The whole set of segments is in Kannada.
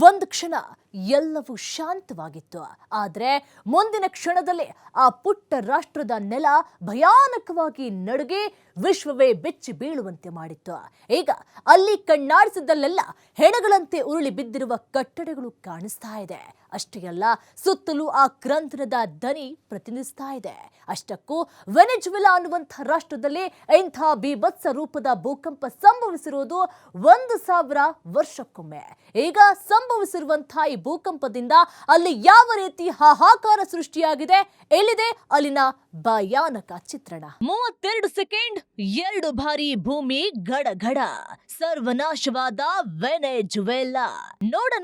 ಒಂದು ಕ್ಷಣ ಎಲ್ಲವೂ ಶಾಂತವಾಗಿತ್ತು. ಆದರೆ ಮುಂದಿನ ಕ್ಷಣದಲ್ಲೇ ಆ ಪುಟ್ಟ ರಾಷ್ಟ್ರದ ನೆಲ ಭಯಾನಕವಾಗಿ ನಡುಗಿ ವಿಶ್ವವೇ ಬೆಚ್ಚಿ ಬೀಳುವಂತೆ ಮಾಡಿತ್ತು. ಈಗ ಅಲ್ಲಿ ಕಣ್ಣಾಡಿಸಿದಲ್ಲೆಲ್ಲ ಹೆಣಗಳಂತೆ ಉರುಳಿ ಬಿದ್ದಿರುವ ಕಟ್ಟಡಗಳು ಕಾಣಿಸ್ತಾ ಇದೆ. ಅಷ್ಟೇ ಅಲ್ಲ, ಸುತ್ತಲೂ ಆ ಕ್ರಂದನದ ದನಿ ಪ್ರತಿನಿಧಿಸ್ತಾ ಇದೆ. ಅಷ್ಟಕ್ಕೂ ವೆನೆಜುವೆಲಾ ಅನ್ನುವಂಥ ರಾಷ್ಟ್ರದಲ್ಲಿ ಇಂಥ ಬೀಭತ್ಸ ರೂಪದ ಭೂಕಂಪ ಸಂಭವಿಸಿರುವುದು 1000 ವರ್ಷಕ್ಕೊಮ್ಮೆ. ಈಗ ಸಂಭವಿಸಿರುವಂತಹ ಈ ಭೂಕಂಪದಿಂದ ಅಲ್ಲಿ ಯಾವ ರೀತಿ ಹಾಹಾಕಾರ ಸೃಷ್ಟಿಯಾಗಿದೆ, ಎಲ್ಲಿದೆ ಅಲ್ಲಿನ ಭಯಾನಕ ಚಿತ್ರಣ. 32 ಸೆಕೆಂಡ್ 2 ಬಾರಿ ಭೂಮಿ ಗಡಗಡ, ಸರ್ವನಾಶವಾದ ವೆನೆಜುವೆಲಾ.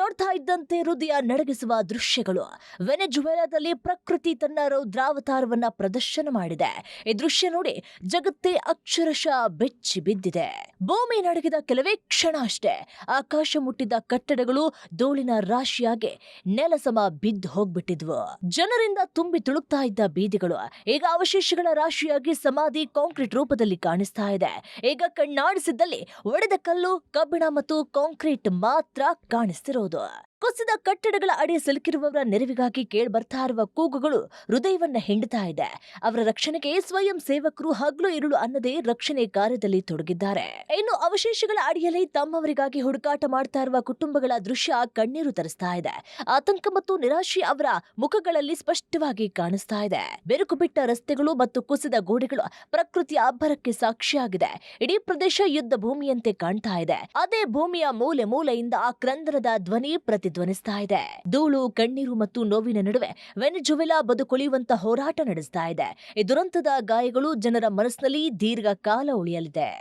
ನೋಡ್ತಾ ಇದ್ದಂತೆ ಹೃದಯ ನಡಗಿಸುವ ದೃಶ್ಯಗಳು. ವೆನೆಜುವೆಲಾದಲ್ಲಿ ಪ್ರಕೃತಿ ತನ್ನ ರೌದ್ರಾವತಾರವನ್ನ ಪ್ರದರ್ಶನ ಮಾಡಿದೆ. ಈ ದೃಶ್ಯ ನೋಡಿ ಜಗತ್ತೇ ಅಕ್ಷರಶಃ ಬೆಚ್ಚಿ ಬಿದ್ದಿದೆ. ಭೂಮಿ ನಡಗಿದ ಕೆಲವೇ ಕ್ಷಣ ಅಷ್ಟೇ ಆಕಾಶ ಮುಟ್ಟಿದ ಕಟ್ಟಡಗಳು ಧೂಳಿನ ರಾಶಿಯಾಗಿ ನೆಲಸಮ ಬಿದ್ದು ಹೋಗ್ಬಿಟ್ಟಿದ್ವು. ಜನರಿಂದ ತುಂಬಿ ತುಳುಕ್ತಾ ಇದ್ದ ಬೀದಿಗಳು ಈಗ ಅವಶೇಷಗಳ ರಾಶಿಯಾಗಿ ಸಮಾಧಿ ಕಾಂಕ್ರೀಟ್ ರೂಪದಲ್ಲಿ ಕಾಣಿಸ್ತಾ ಇದೆ. ಈಗ ಕಣ್ಣಾಡಿಸಿದ್ದಲ್ಲಿ ಒಡೆದ ಕಲ್ಲು, ಕಬ್ಬಿಣ ಮತ್ತು ಕಾಂಕ್ರೀಟ್ ಮಾತ್ರ ಕಾಣಿಸ್ತಿರೋದು. ಕುಸಿದ ಕಟ್ಟಡಗಳ ಅಡಿ ಸಿಲುಕಿರುವವರ ನೆರವಿಗಾಗಿ ಕೇಳ್ಬರ್ತಾ ಇರುವ ಕೂಗುಗಳು ಹೃದಯವನ್ನ ಹಿಂಡ್ತಾ ಇದೆ. ಅವರ ರಕ್ಷಣೆಗೆ ಸ್ವಯಂ ಸೇವಕರು ಹಗಲು ಇರುಳು ಅನ್ನದೇ ರಕ್ಷಣೆ ಕಾರ್ಯದಲ್ಲಿ ತೊಡಗಿದ್ದಾರೆ. ಇನ್ನು ಅವಶೇಷಗಳ ಅಡಿಯಲ್ಲಿ ತಮ್ಮವರಿಗಾಗಿ ಹುಡುಕಾಟ ಮಾಡ್ತಾ ಇರುವ ಕುಟುಂಬಗಳ ದೃಶ್ಯ ಕಣ್ಣೀರು ತರಿಸ್ತಾ ಇದೆ. ಆತಂಕ ಮತ್ತು ನಿರಾಶೆ ಅವರ ಮುಖಗಳಲ್ಲಿ ಸ್ಪಷ್ಟವಾಗಿ ಕಾಣಿಸ್ತಾ ಇದೆ. ಬೆರುಕು ಬಿಟ್ಟ ರಸ್ತೆಗಳು ಮತ್ತು ಕುಸಿದ ಗೋಡೆಗಳು ಪ್ರಕೃತಿಯ ಅಬ್ಬರಕ್ಕೆ ಸಾಕ್ಷಿಯಾಗಿದೆ. ಇಡೀ ಪ್ರದೇಶ ಯುದ್ಧ ಭೂಮಿಯಂತೆ ಕಾಣ್ತಾ ಇದೆ. ಅದೇ ಭೂಮಿಯ ಮೂಲೆ ಮೂಲೆಯಿಂದ ಆ ಕ್ರಂದನದ ಧ್ವನಿ ಧ್ವನಿಸ್ತಾ ಇದೆ. ಧೂಳು, ಕಣ್ಣೀರು ಮತ್ತು ನೋವಿನ ನಡುವೆ ವೆನೆಜುವೆಲಾ ಬದುಕುಳಿಯುವಂತ ಹೋರಾಟ ನಡೆಸ್ತಾ ಇದೆ. ಈ ದುರಂತದ ಗಾಯಗಳು ಜನರ ಮನಸ್ಸಿನಲ್ಲಿ ದೀರ್ಘಕಾಲ ಉಳಿಯಲಿದೆ.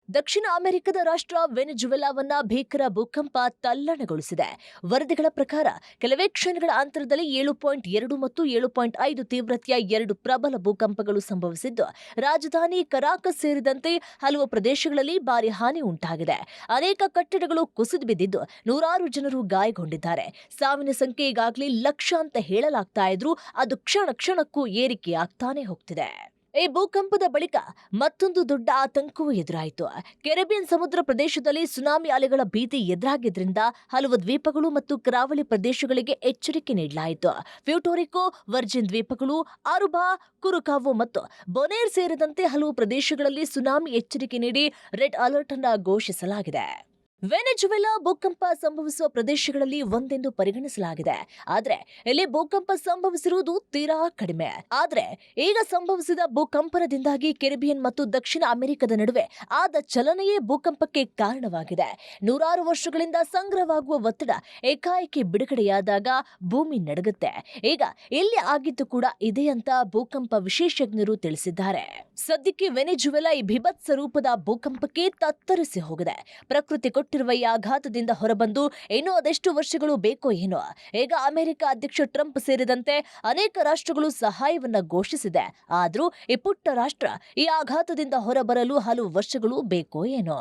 ದಕ್ಷಿಣ ಅಮೆರಿಕದ ರಾಷ್ಟ್ರ ವೆನೆಜುವೆಲಾವನ್ನ ಭೀಕರ ಭೂಕಂಪ ತಲ್ಲಣಗೊಳಿಸಿದೆ. ವರದಿಗಳ ಪ್ರಕಾರ ಕೆಲವೇ ಕ್ಷಣಗಳ ಅಂತರದಲ್ಲಿ 7.2 ಮತ್ತು 7.5 ತೀವ್ರತೆಯ 2 ಪ್ರಬಲ ಭೂಕಂಪಗಳು ಸಂಭವಿಸಿದ್ದು, ರಾಜಧಾನಿ ಕರಾಕಸ್ ಸೇರಿದಂತೆ ಹಲವು ಪ್ರದೇಶಗಳಲ್ಲಿ ಭಾರಿ ಹಾನಿ ಉಂಟಾಗಿದೆ. ಅನೇಕ ಕಟ್ಟಡಗಳು ಕುಸಿದು ಬಿದ್ದಿದ್ದು ನೂರಾರು ಜನರು ಗಾಯಗೊಂಡಿದ್ದಾರೆ. ಸಾವಿನ ಸಂಖ್ಯೆ ಈಗಾಗಲೇ ಲಕ್ಷ ಅಂತ ಹೇಳಲಾಗ್ತಾ ಇದ್ರೂ ಅದು ಕ್ಷಣ ಕ್ಷಣಕ್ಕೂ ಏರಿಕೆಯಾಗ್ತಾನೆ ಹೋಗ್ತಿದೆ. ಈ ಭೂಕಂಪದ ಬಳಿಕ ಮತ್ತೊಂದು ದೊಡ್ಡ ಆತಂಕವೂ ಎದುರಾಯಿತು. ಕೆರೆಬಿಯನ್ ಸಮುದ್ರ ಪ್ರದೇಶದಲ್ಲಿ ಸುನಾಮಿ ಅಲೆಗಳ ಭೀತಿ ಎದುರಾಗಿದ್ರಿಂದ ಹಲವು ದ್ವೀಪಗಳು ಮತ್ತು ಕರಾವಳಿ ಪ್ರದೇಶಗಳಿಗೆ ಎಚ್ಚರಿಕೆ ನೀಡಲಾಯಿತು. ಪ್ಯೂರ್ಟೋರಿಕೋ, ವರ್ಜಿನ್ ದ್ವೀಪಗಳು, ಅರುಬಾ, ಕುರುಕಾವೋ ಮತ್ತು ಬೊನೇರ್ ಸೇರಿದಂತೆ ಹಲವು ಪ್ರದೇಶಗಳಲ್ಲಿ ಸುನಾಮಿ ಎಚ್ಚರಿಕೆ ನೀಡಿ ರೆಡ್ ಅಲರ್ಟ್ ಅನ್ನು ಘೋಷಿಸಲಾಗಿದೆ. ವೆನೆಜುವೆಲಾ ಭೂಕಂಪ ಸಂಭವಿಸುವ ಪ್ರದೇಶಗಳಲ್ಲಿ ಒಂದೆಂದು ಪರಿಗಣಿಸಲಾಗಿದೆ. ಆದ್ರೆ ಇಲ್ಲಿ ಭೂಕಂಪ ಸಂಭವಿಸಿರುವುದು ತೀರಾ ಕಡಿಮೆ. ಆದ್ರೆ ಈಗ ಸಂಭವಿಸಿದ ಭೂಕಂಪನದಿಂದಾಗಿ ಕೆರಿಬಿಯನ್ ಮತ್ತು ದಕ್ಷಿಣ ಅಮೆರಿಕದ ನಡುವೆ ಆದ ಚಲನೆಯೇ ಭೂಕಂಪಕ್ಕೆ ಕಾರಣವಾಗಿದೆ. ನೂರಾರು ವರ್ಷಗಳಿಂದ ಸಂಗ್ರಹವಾಗುವ ಒತ್ತಡ ಏಕಾಏಕಿ ಬಿಡುಗಡೆಯಾದಾಗ ಭೂಮಿ ನಡುಗುತ್ತೆ. ಈಗ ಇಲ್ಲಿ ಆಗಿದ್ದು ಕೂಡ ಇದೆ ಅಂತ ಭೂಕಂಪ ವಿಶೇಷಜ್ಞರು ತಿಳಿಸಿದ್ದಾರೆ. ಸದ್ಯಕ್ಕೆ ವೆನೆಜುವೆಲಾ ಈ ಭೀಭತ್ಸ ರೂಪದ ಭೂಕಂಪಕ್ಕೆ ತತ್ತರಿಸಿ ಹೋಗಿದೆ. ಪ್ರಕೃತಿ ಕೊಟ್ಟಿರುವ ಈ ಆಘಾತದಿಂದ ಹೊರಬಂದು ಇನ್ನೂ ಅದೆಷ್ಟು ವರ್ಷಗಳು ಬೇಕೋ ಏನೋ. ಈಗ ಅಮೆರಿಕ ಅಧ್ಯಕ್ಷ ಟ್ರಂಪ್ ಸೇರಿದಂತೆ ಅನೇಕ ರಾಷ್ಟ್ರಗಳು ಸಹಾಯವನ್ನ ಘೋಷಿಸಿದೆ. ಆದ್ರೂ ಈ ಪುಟ್ಟ ರಾಷ್ಟ್ರ ಈ ಆಘಾತದಿಂದ ಹೊರಬರಲು ಹಲವು ವರ್ಷಗಳು ಬೇಕೋ ಏನೋ.